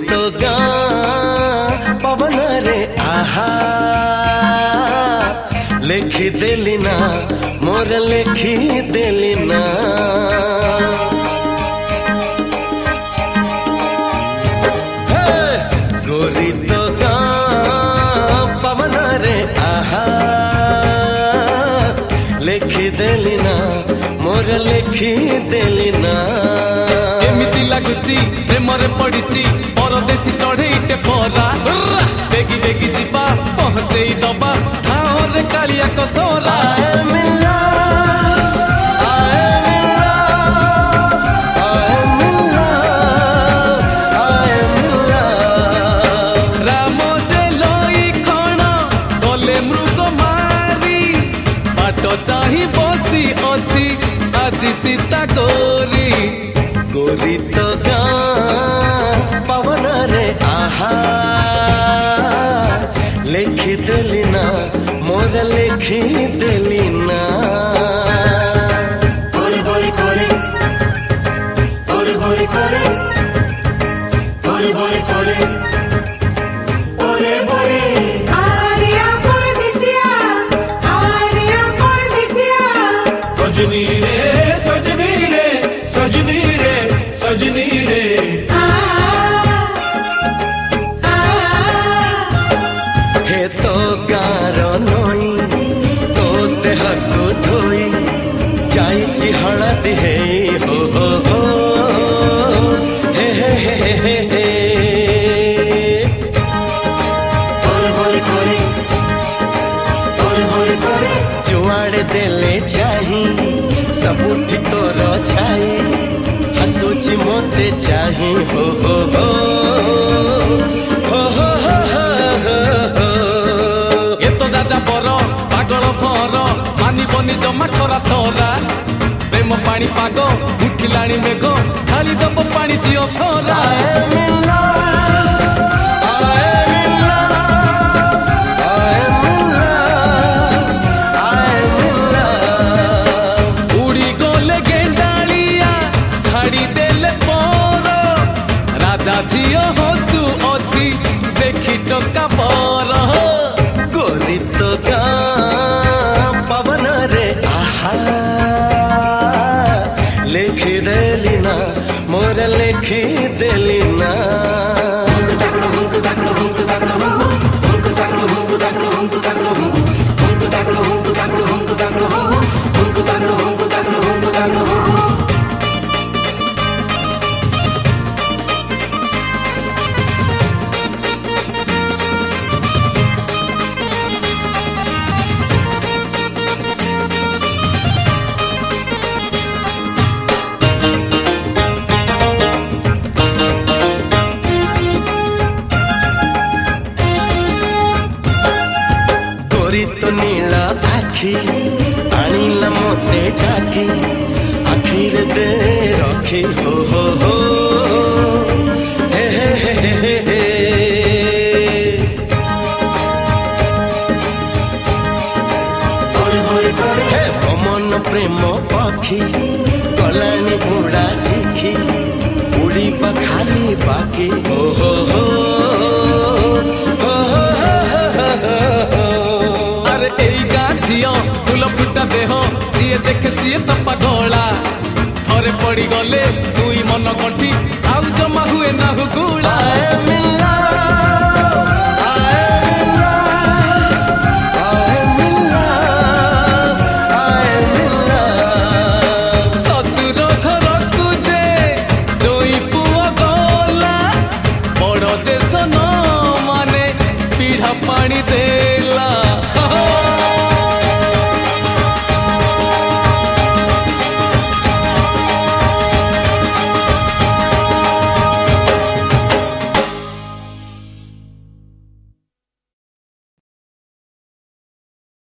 तो गाँ पवन रे आहा लेखी देली ना मोर लेखी देली ना गोरी तो गाँ पवन रे आहा लेखी देली ना मोर लेखी देली ना एमिति लागुची प्रेमरे पड़िची परदेशी चढ़ेईटे परा बेगी बेगी जीवा पहुंचेई दबा ठाओ रे कालिया कसोरा राम जे लई खण गले मृग मारी बाट चाही बसी अछि आज सीता गोरी गोरी तो गाँ पवन रे आहा लेखी देली ना मोर लेखी देली ना बोरे बोरे करे बोरे बोरे करे बोरे बोरे करे बोरे बोरे आरिया परदेसिया सजनी रे सजनी रे सजनी रे सजनी रे हे तो गार नई तो देह को धोई जाइची हळदी हे हो हे हे हे हे हे बोरे बोरे करे बोरे बोरे करे जुआड़े देले चाही सबुठी तोर छाई हसुची मोते चाही हो हो हो हो हो हो हो ये तो दादा बर पागल भर मानी बनी जमा खरा थरा प्रेम पानी पाग उठिलाणी मेघ खाली दब पानी दियो सरा उड़ी गले गेंडालिया झाड़ी देले पर राधा झियो हसु अछि देखी टका पर गोरी तो गाँ पवन रे आहा लेखी देली ना मोर लेखी देली ना गोरी तो नीला आखी आनिला मोते डाकी आखिर दे रखी हो हो हे हे हे हे हे बोरे बोरे करे हे मन प्रेम पखी गलानी उड़ा सीखी उड़ी खाली बाकी हो हो